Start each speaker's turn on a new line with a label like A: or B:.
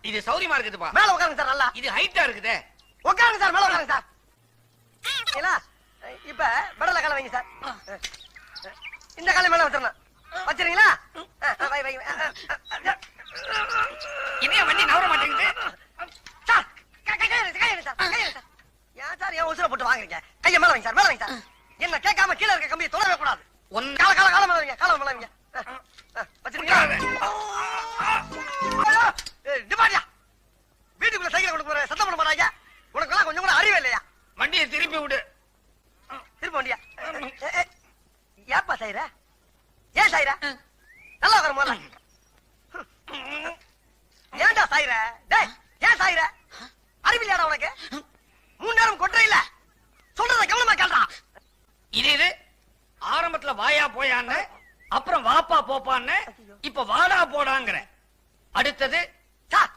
A: இது சௌரியமா இருக்குதுப்பா.
B: மேல உட்காருங்க சார். நல்லா
A: இது ஹைட்டா இருக்குதே.
B: உட்காருங்க சார். மேல உட்காருங்க சார். இப்ப பெடல கால வைங்க சார். இந்த காலை மேல வச்சிடணும். வச்சிருங்களா?
A: இதே வண்டி நவர மாட்டேங்குது
B: சார். கையை சார். ஏன் சார் ஏன் உசுர போட்டு வாங்குறீங்க? கையை மேல வைங்க சார். மேல வைங்க சார். என்ன கேட்காம கீழே இருக்க கம்பியை தொடவே கூடாது. கால மேல வைங்க. கால மேல வைங்க. வச்சிருங்களா? டிபாடியா வீட்டுக்குள்ள சைக்கிள் கொண்டு போற சத்தம் பண்ண மாட்டாங்க. உனக்கெல்லாம் கொஞ்சம் கூட அறிவே இல்லையா?
A: வண்டியை திருப்பி விடு.
B: திருப்ப வண்டியா? ஏப்பா சாயிர? ஏன் சாயிர? நல்லா வர முதல்ல. ஏன்டா சாயிர? டேய் ஏன் சாயிர? அறிவில்லையாடா உனக்கு? 3 நேரம் கொட்டுற இல்ல. சொல்றத கவனமா கேள்றா.
A: இது ஆரம்பத்துல வாயா போயான்னு, அப்புறம் வாப்பா போப்பான்னு, இப்ப வாடா போடாங்கற. அடுத்தது
B: சார்